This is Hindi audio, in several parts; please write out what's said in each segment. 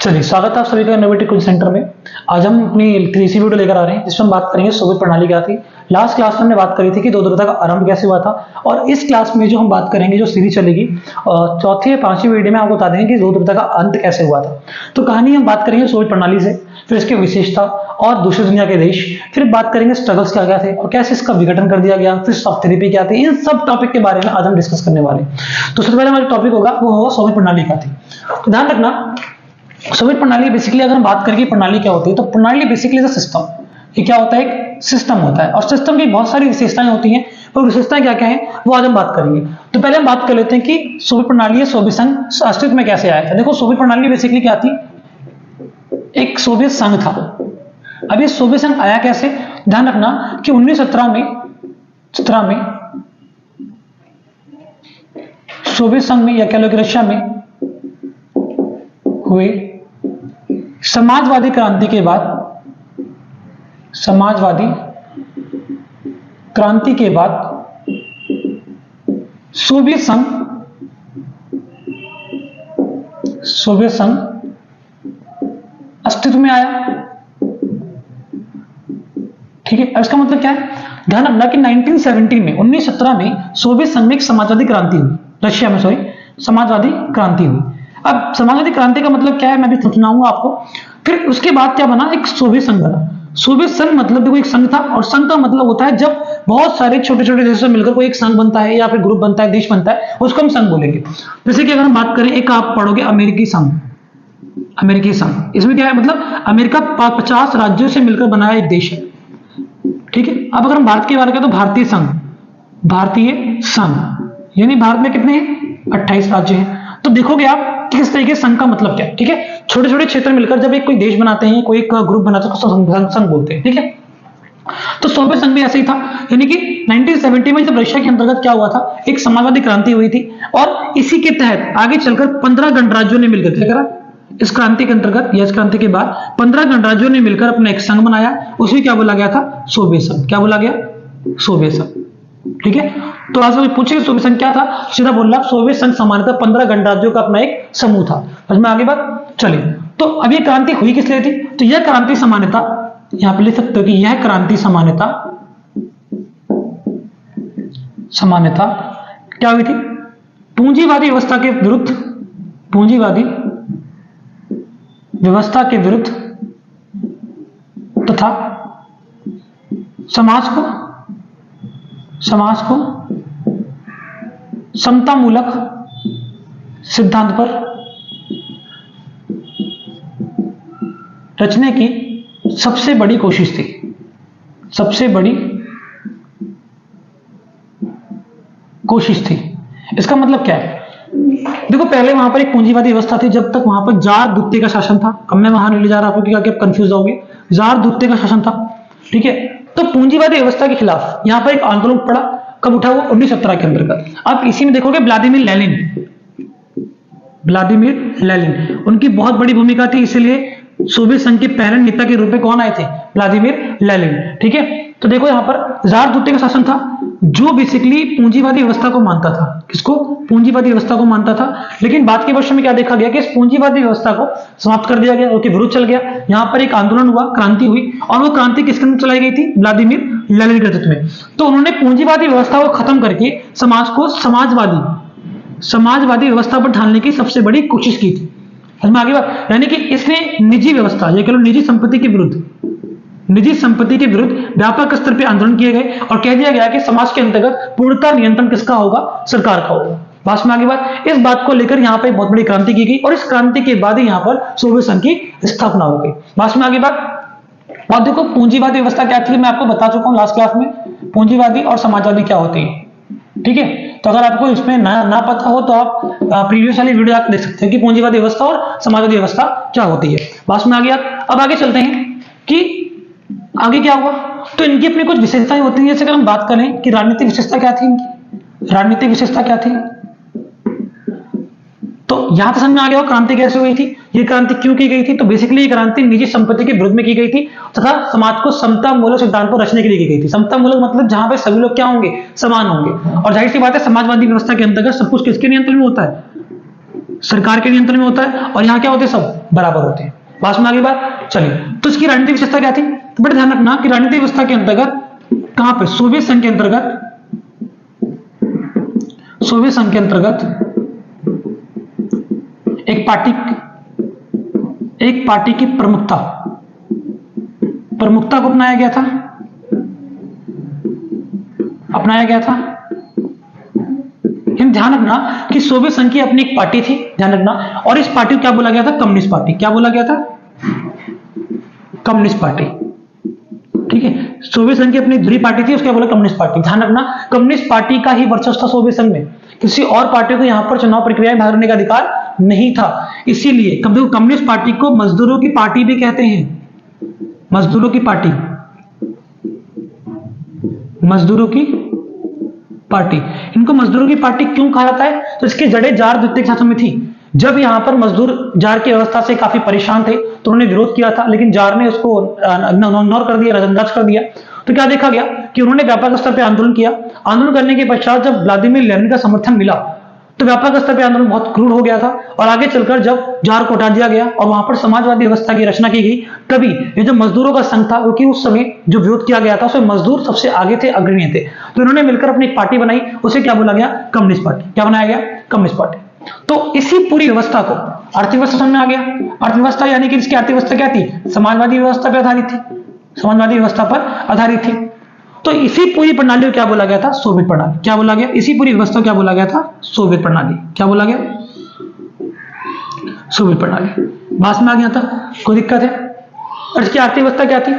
चलिए, स्वागत है आप सभी का इनोवेटिव कोचिंग सेंटर में। आज हम अपनी तीसरी वीडियो लेकर आ रहे हैं जिसमें हम बात करेंगे सोवियत प्रणाली क्या थी। लास्ट क्लास में हमने बात करी थी कि दो ध्रुवता का आरंभ कैसे हुआ था, और इस क्लास में जो हम बात करेंगे, जो सीरीज चलेगी चौथी या पांचवी वीडियो में आपको बता देंगे कि दो ध्रुवता का अंत कैसे हुआ था। तो कहानी हम बात करेंगे सोवियत प्रणाली से, फिर इसकी विशेषता और दूसरी दुनिया के देश, फिर बात करेंगे स्ट्रगल्स क्या क्या थे और कैसे इसका विघटन कर दिया गया, फिर शॉक थेरेपी क्या थी। इन सब टॉपिक के बारे में आज हम डिस्कस करने वाले हैं। तो सबसे पहले हमारा टॉपिक होगा वो होगा सोवियत प्रणाली क्या थी। तो ध्यान रखना, सोवियत प्रणाली बेसिकली अगर हम बात करें प्रणाली क्या होती है, तो प्रणाली बेसिकली इज अ सिस्टम। ये क्या होता है? एक सिस्टम होता है, और सिस्टम की बहुत सारी विशेषताएं होती हैं। और विशेषताएं क्या क्या हैं वो आज हम बात करेंगे। तो पहले हम बात कर लेते हैं कि सोवियत प्रणाली या सोवियत संघ अस्तित्व में कैसे आया था। देखो, सोवियत प्रणाली बेसिकली क्या थी? एक सोवियत संघ था। अब ये सोवियत संघ आया कैसे? ध्यान रखना कि 1917 में सोवियत संघ में या कह लो कि रशिया में हुए समाजवादी क्रांति के बाद सोवियत संघ अस्तित्व में आया। ठीक है, अब इसका मतलब क्या है? ध्यान रखना कि 1917 में सोवियत संघ में एक समाजवादी क्रांति हुई, रशिया में समाजवादी क्रांति हुई। अब समाजवादी क्रांति का मतलब क्या है मैं भी समझाऊंगा आपको। फिर उसके बाद क्या बना? एक सोवियत संघ बना। सोवियत संघ मतलब देखो एक संघ था, और संघ का मतलब होता है जब बहुत सारे छोटे छोटे देशों से मिलकर कोई एक संघ बनता है या फिर ग्रुप बनता है, देश बनता है, उसको हम संघ बोलेंगे। जैसे कि अगर हम बात करें, एक आप पढ़ोगे अमेरिकी संघ। इसमें क्या है? मतलब अमेरिका 50 राज्यों से मिलकर बनाया एक देश है। ठीक है, अब अगर हम भारत की बात करें तो भारतीय संघ यानी भारत में कितने हैं? 28 राज्य हैं। तो देखोगे आप कि किस तरीके से संघ का मतलब क्या है। ठीक है, छोटे छोटे क्षेत्र मिलकर जब एक कोई देश बनाते हैं, कोई एक ग्रुप बनाते हैं, उसको संघ बोलते हैं। ठीक है, तो सोवियत संघ भी ऐसे ही था। यानी कि 1970 में जब रशिया के अंतर्गत क्या हुआ था, एक समाजवादी क्रांति हुई थी, और इसी के तहत आगे चलकर 15 गणराज्यों ने मिलकर क्या करा? इस क्रांति के अंतर्गत या इस क्रांति के बाद 15 गणराज्यों ने मिलकर अपना एक संघ बनाया। उसमें क्या बोला गया था? सोवियत संघ। क्या बोला गया? सोवियत संघ। ठीक है, तो आज मैं पूछे सोवियत संघ क्या था, सीधा बोल रहा सोवियत संघ सामान्यतः 15 गणराज्यों का अपना एक समूह था। मैं आगे बात चलिए। तो अब ये क्रांति हुई किस लिए थी? तो यह क्रांति सामान्यतः यहां पे लिख सकते हो कि यह क्रांति सामान्यतः क्या हुई थी? पूंजीवादी व्यवस्था के विरुद्ध तथा समाज को समतामूलक सिद्धांत पर रचने की सबसे बड़ी कोशिश थी। इसका मतलब क्या है? देखो, पहले वहां पर एक पूंजीवादी व्यवस्था थी, जब तक वहां पर जार दूत्ते का शासन था। अब मैं वहां नहीं ले जा रहा आपको कि आप कंफ्यूज होगे। जार दूत्ते का शासन था। ठीक है, तो पूंजीवादी व्यवस्था के खिलाफ यहां पर एक आंदोलन पड़ा। कब उठा? वो 1917 के अंतर्गत। आप इसी में देखोगे व्लादिमीर लेनिन, उनकी बहुत बड़ी भूमिका थी। इसलिए सोवियत संघ के पहले नेता के रूप में कौन आए थे? Vladimir Lenin. ठीक है, तो देखो यहां पर जार दूत्ते का शासन था, जो बेसिकली पूंजीवादी व्यवस्था को मानता था। किसको? पूंजीवादी व्यवस्था को मानता था। लेकिन बाद के वर्षों में क्या देखा गया कि इस पूंजीवादी व्यवस्था को समाप्त कर दिया गया, उसके विरुद्ध चल गया। यहां पर एक आंदोलन हुआ, क्रांति हुई, और वो क्रांति किसके अंदर चलाई गई थी? व्लादिमीर लेनिन के नेतृत्व में। तो उन्होंने पूंजीवादी व्यवस्था को खत्म करके समाज को समाजवादी व्यवस्था पर ढालने की सबसे बड़ी कोशिश की थी। आगे बात, यानी कि इसने निजी व्यवस्था, ये कह लो निजी संपत्ति के विरुद्ध व्यापक स्तर पर आंदोलन किए गए, और कह दिया गया कि समाज के अंतर्गत पूर्णतः नियंत्रण किसका होगा? सरकार का होगा। बस में आगे बात, इस बात को लेकर यहां पर बहुत बड़ी क्रांति की गई, और इस क्रांति के बाद ही यहां पर सोवियत संघ की स्थापना हो गई। बस में आगे बात। और देखो, पूंजीवादी व्यवस्था क्या थी मैं आपको बता चुका हूं लास्ट क्लास में। पूंजीवादी और समाजवादी क्या होती है। ठीक है, तो अगर आपको इसमें ना पता हो तो आप प्रीवियस वाली वीडियो आप देख सकते हैं कि पूंजीवादी व्यवस्था और समाजवादी व्यवस्था क्या होती है। बस में आ गया। अब आगे चलते हैं कि आगे क्या हुआ। तो इनकी अपनी कुछ विशेषताएं होती हैं। जैसे अगर हम बात करें कि राजनीतिक विशेषता क्या थी इनकी, तो यहां तक समझ में आ गया हो क्रांति कैसे हुई थी, ये क्रांति क्यों की गई थी। तो बेसिकली ये क्रांति निजी संपत्ति के विरुद्ध में की गई थी, तथा समाज को समतामूलक सिद्धांत पर रचने के लिए की गई थी। समतामूलक मतलब जहां पे सभी लोग क्या होंगे? समान होंगे। और जाहिर सी बात है समाजवादी व्यवस्था के अंतर्गत सब कुछ किसके नियंत्रण में होता है? सरकार के नियंत्रण में होता है, और यहाँ क्या होते हैं, सब बराबर होते हैं। बात में आगे बात चलिए। तो इसकी राजनीतिक व्यवस्था क्या थी, तो बड़े ध्यान रखना कि राजनीतिक व्यवस्था के अंतर्गत कहां पर, सोवियत संघ के अंतर्गत, सोवियत संघ के अंतर्गत एक पार्टी की प्रमुखता को अपनाया गया था। ध्यान रखना कि सोवियत संघ की अपनी एक पार्टी थी, ध्यान रखना, और इस पार्टी को क्या बोला गया था, कम्युनिस्ट पार्टी। क्या बोला गया था, कम्युनिस्ट पार्टी। ठीक है, सोवियत संघ की अपनी दूसरी पार्टी थी, उसको बोला कम्युनिस्ट पार्टी। ध्यान रखना, कम्युनिस्ट पार्टी का ही वर्चस्व था सोवियत संघ में, किसी और पार्टी को यहां पर चुनाव प्रक्रिया में भाग लेने का अधिकार नहीं था। इसीलिए कम्युनिस्ट पार्टी को मजदूरों की पार्टी भी कहते हैं, मजदूरों की पार्टी, मजदूरों की पार्टी। इनको मजदूरों की पार्टी क्यों कहा जाता है, तो इसकी जड़ें जार द्वितीय शासन में थी। जब यहां पर मजदूर जार की व्यवस्था से काफी परेशान थे तो उन्होंने विरोध किया था, लेकिन जार ने उसको इग्नोर कर दिया, नजरअंदाज कर दिया। तो क्या देखा गया कि उन्होंने व्यापक स्तर पर आंदोलन किया। आंदोलन करने के पश्चात जब व्लादिमीर लेनिन का समर्थन मिला तो व्यापक स्तर पर आंदोलन बहुत क्रूर हो गया था, और आगे चलकर जब जार को हटा दिया गया और वहां पर समाजवादी व्यवस्था की रचना की गई, तभी ये जो मजदूरों का संघ था, क्योंकि उस समय जो विरोध किया गया था उसमें मजदूर सबसे आगे थे, अग्रणी थे, तो इन्होंने मिलकर अपनी एक पार्टी बनाई, उसे क्या बोला गया, कम्युनिस्ट पार्टी। क्या बनाया गया, कम्युनिस्ट पार्टी। तो इसी पूरी व्यवस्था को आर्थिक व्यवस्था समझ में आ गया। अर्थव्यवस्था यानी कि इसकी आर्थिक व्यवस्था क्या थी, समाजवादी व्यवस्था पर आधारित थी, समाजवादी व्यवस्था पर आधारित थी। तो इसी पूरी प्रणाली को क्या बोला गया था, सोवियत प्रणाली। क्या बोला गया, इसी पूरी व्यवस्था को क्या बोला गया था, सोवियत प्रणाली। क्या बोला गया, सोवियत प्रणाली। बात में आ गया था, कोई दिक्कत है। और इसकी आर्थिक व्यवस्था क्या थी,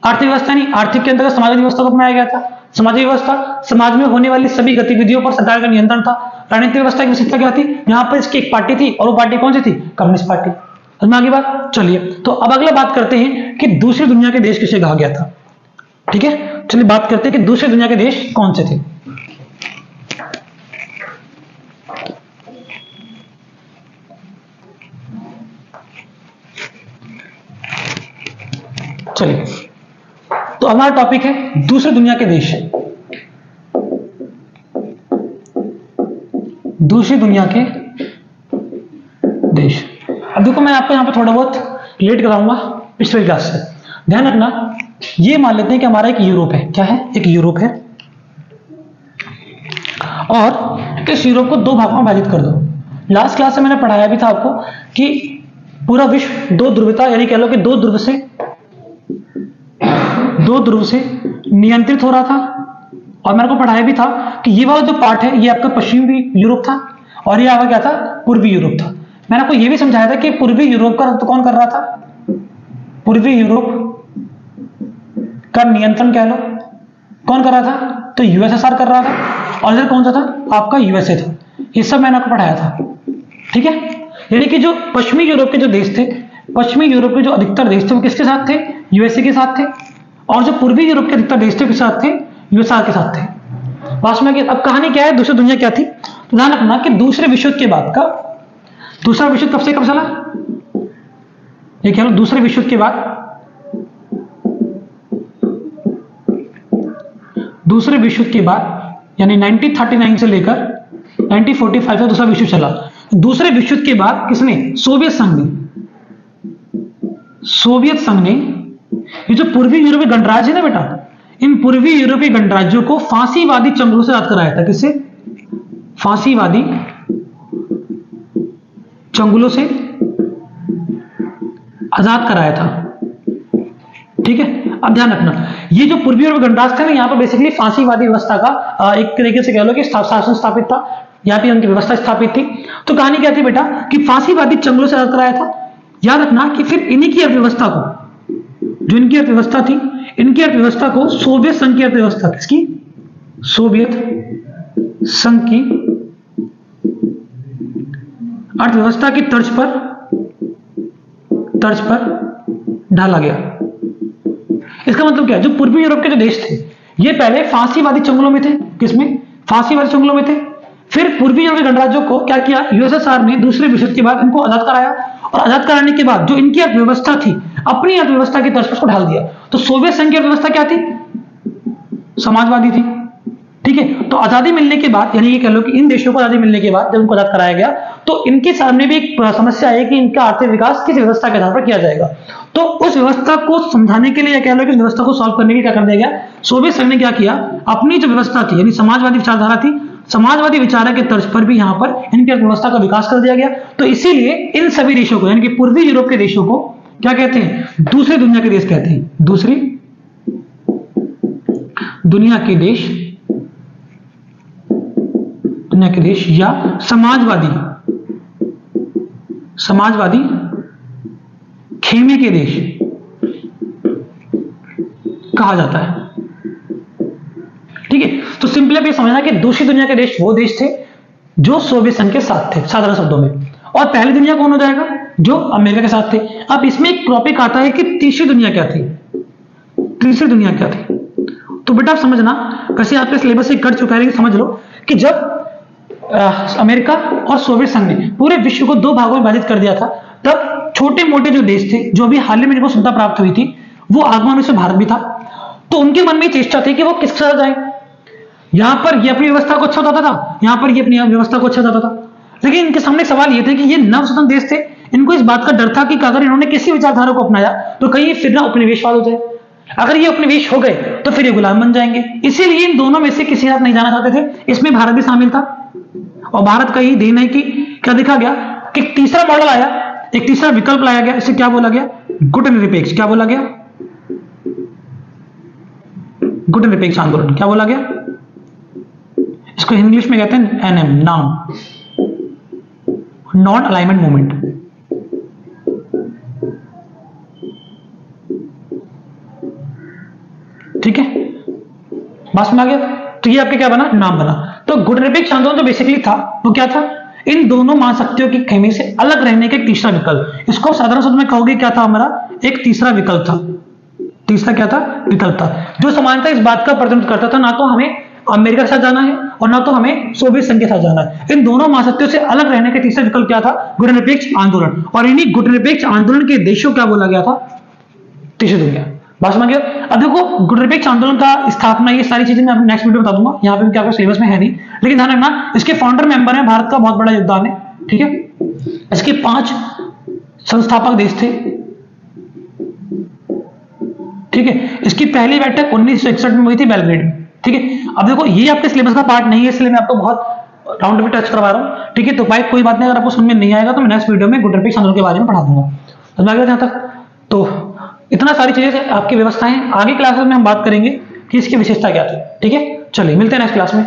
आर्थिक व्यवस्था नहीं, आर्थिक के अंतर्गत समाजवादी व्यवस्था को अपनाया गया था। समाजिक व्यवस्था, समाज में होने वाली सभी गतिविधियों पर सरकार का नियंत्रण था। राजनीतिक व्यवस्था की विशेषता क्या थी, यहाँ पर इसकी एक पार्टी थी, और वो पार्टी कौन सी थी, कम्युनिस्ट पार्टी। समझ में आगे बात, चलिए। तो अब अगला बात करते हैं कि दूसरी दुनिया के देश किसे कहा गया था। ठीक है, चलिए बात करते हैं कि दूसरी दुनिया के देश कौन से थे। चलिए, तो हमारा टॉपिक है दूसरी दुनिया के देश। दूसरी दुनिया के देश। अब देखो, मैं आपको यहां पे थोड़ा बहुत रिलेट कराऊंगा पिछले क्लास से। ध्यान रखना, ये मान लेते हैं कि हमारा एक यूरोप है। क्या है, एक यूरोप है, और इस यूरोप को दो भागों में विभाजित कर दो। लास्ट क्लास से मैंने पढ़ाया भी था आपको कि पूरा विश्व दो ध्रुवता, यानी कह लो कि दो ध्रुव से नियंत्रित हो रहा था। और मैंने को पढ़ाया भी था कि ये वाला जो पार्ट है, ये आपका पश्चिमी यूरोप था, और ये आपका क्या था, पूर्वी यूरोप था। मैंने आपको ये भी समझाया था कि पूर्वी यूरोप का तो कौन कर रहा था, पूर्वी यूरोप का नियंत्रण कह लो कौन कर रहा था, तो यूएसएसआर कर रहा था, और इधर कौन सा था, आपका यूएसए था। ये सब मैंने आपको पढ़ाया था। ठीक है, यानी कि जो पश्चिमी यूरोप के जो देश थे, पश्चिमी यूरोप के जो अधिकतर देश थे वो किसके साथ थे, यूएसए के साथ थे, और जो पूर्वी यूरोप के अधिकतर देश थे किसके साथ थे, यूएसआर के साथ थे। वास्तव में अब कहानी क्या है, दूसरी दुनिया क्या थी। तो ध्यान रखना कि दूसरे विश्व युद्ध के बाद का, दूसरा विश्व कब से कब चला, ये कह लो दूसरे विश्व युद्ध के बाद, दूसरे विश्व युद्ध के बाद यानी 1939 से लेकर 1945 तक दूसरा विश्व चला। दूसरे विश्व युद्ध के बाद किसने, सोवियत संघ ने ये जो पूर्वी यूरोपीय गणराज्य है ना बेटा, इन पूर्वी यूरोपीय गणराज्यों को फांसीवादी चंगुलों से आजाद कराया था। किससे, फांसीवादी चंगुलों से आजाद कराया था। ठीक है, अब ध्यान रखना, ये जो पूर्वी यूरोपीय गणराज्य थे ना, यहाँ पर बेसिकली फांसीवादी व्यवस्था का एक तरीके से कह लो कि शासन स्थापित था, यहाँ पे उनकी व्यवस्था स्थापित थी। तो कहानी क्या थी बेटा कि फांसीवादी चंगुलों से आजाद कराया था। याद रखना कि फिर इन्हीं की अर्थव्यवस्था को, जो इनकी अर्थव्यवस्था थी, इनकी अर्थव्यवस्था को सोवियत संघ की अर्थव्यवस्था, किसकी, सोवियत संघ की अर्थव्यवस्था की तर्ज पर ढाला गया। इसका मतलब क्या है, जो पूर्वी यूरोप के जो देश थे ये पहले फांसीवादी चंगुलों में थे। किसमें, फांसीवादी चंगुलों में थे। फिर पूर्वी यूरोपीय गणराज्यों को क्या किया, यूएसएसआर ने दूसरे विश्व युद्ध के बाद इनको आजाद कराया, और आजाद कराने के बाद जो इनकी अर्थव्यवस्था थी, अपनी अर्थव्यवस्था की तर्ज पर उसको ढाल दिया। तो सोवियत संघ की अर्थव्यवस्था क्या थी, समाजवादी थी। ठीक है, तो आजादी मिलने के बाद, यानी ये कह लो कि इन देशों को आजादी मिलने के बाद जब उनको आजाद कराया गया, तो इनके सामने भी एक समस्या है कि इनका आर्थिक विकास किस व्यवस्था के आधार पर किया जाएगा। तो उस व्यवस्था को समझाने के लिए, या कह लो कि उस व्यवस्था को सॉल्व करने के लिए क्या कर दिया गया, सोवियत संघ ने क्या किया, अपनी जो व्यवस्था थी यानी समाजवादी विचारधारा थी, समाजवादी विचार के तर्ज पर भी यहां पर इनकी अर्थव्यवस्था का विकास कर दिया गया। तो इसीलिए इन सभी देशों को यानी कि पूर्वी यूरोप के देशों को क्या कहते हैं, दूसरी दुनिया के देश कहते हैं, दूसरी दुनिया के देश, दुनिया के देश या समाजवादी खेमे के देश कहा जाता है। ठीक है, तो सिंपली आप ये समझना कि दूसरी दुनिया के देश वो देश थे जो सोवियत संघ के साथ थे, साधारण शब्दों में, और पहली दुनिया कौन हो जाएगा, जो अमेरिका के साथ थे। अब इसमें एक टॉपिक आता है कि तीसरी दुनिया क्या थी, तीसरी दुनिया क्या थी। तो बेटा आप समझना, वैसे आपके सिलेबस से कट चुका है, लेकिन समझ लो कि जब अमेरिका और सोवियत संघ ने पूरे विश्व को दो भागों में विभाजित कर दिया था, तब छोटे मोटे जो देश थे, जो अभी हाल ही में जिनको सुविधा प्राप्त हुई थी, वो आगमन में से भारत भी था, तो उनके मन में चेष्टा थी कि वो किसके साथ जाए। यहां पर ये अपनी व्यवस्था को अच्छा बताता था, यहां पर ये अपनी व्यवस्था को अच्छा बताता था, लेकिन इनके सामने सवाल ये थे कि ये नव स्वतंत्र देश थे, इनको इस बात का डर था कि अगर इन्होंने किसी विचारधारा को अपनाया तो कहीं फिर ना उपनिवेशवाद हो जाए, अगर ये उपनिवेश हो गए तो फिर ये गुलाम बन जाएंगे। इसीलिए इन दोनों में से किसी साथ नहीं जाना चाहते थे। इसमें भारत भी शामिल था, और भारत का ही देन है कि क्या देखा गया कि तीसरा मॉडल आया, एक तीसरा विकल्प लाया गया, इसे क्या बोला गया, गुटनिरपेक्ष। क्या बोला गया, गुटनिरपेक्ष आंदोलन। क्या बोला गया, इसको इंग्लिश में कहते हैं एनएम, नाम, नॉन अलाइनमेंट मूवमेंट। ठीक है, बस में आ गया। तो ये आपके क्या बना, नाम बना। तो गुटनिरपेक्ष आंदोलन जो बेसिकली था वो क्या था, इन दोनों महाशक्तियों के खेमे से अलग रहने का एक तीसरा विकल्प। इसको साधारण शब्द में कहोगे क्या था, हमारा एक तीसरा विकल्प था। तीसरा क्या था, विकल्प था, जो समानता इस बात का प्रतिनिधित्व करता था ना तो हमें अमेरिका के साथ जाना है और ना तो हमें सोवियत संघ के साथ जाना है। इन दोनों महाशक्तियों से अलग रहने का तीसरा विकल्प क्या था, गुटनिरपेक्ष आंदोलन। और इन्हीं गुटनिरपेक्ष आंदोलन के देशों क्या बोला गया था, तीसरी दुनिया। बात समझ गए। अब देखो गुटनिरपेक्ष आंदोलन का स्थापना, ये सारी चीजें मैं नेक्स्ट वीडियो में बता दूंगा, यहाँ पे क्या सिलेबस में है नहीं, लेकिन ध्यान रखना इसके फाउंडर मेंबर है, भारत का बहुत बड़ा योगदान है। ठीक है, इसके 5 संस्थापक देश थे। ठीक है, इसकी पहली बैठक 1961 में हुई थी बेलग्रेड में। ठीक है, अब देखो ये आपके सिलेबस का पार्ट नहीं है, इसलिए मैं आपको बहुत राउंड में टच करवा रहा हूँ। ठीक है, तो भाई कोई बात नहीं, अगर आपको समझ में नहीं आएगा तो मैं नेक्स्ट वीडियो में गुटनिरपेक्ष आंदोलन के बारे में पढ़ा दूंगा। तो मैं यहाँ तक तो इतना सारी चीजें आपकी व्यवस्थाएं, आगे क्लासेस में हम बात करेंगे कि इसकी विशेषता क्या थी। ठीक है, चलिए मिलते हैं नेक्स्ट क्लास में।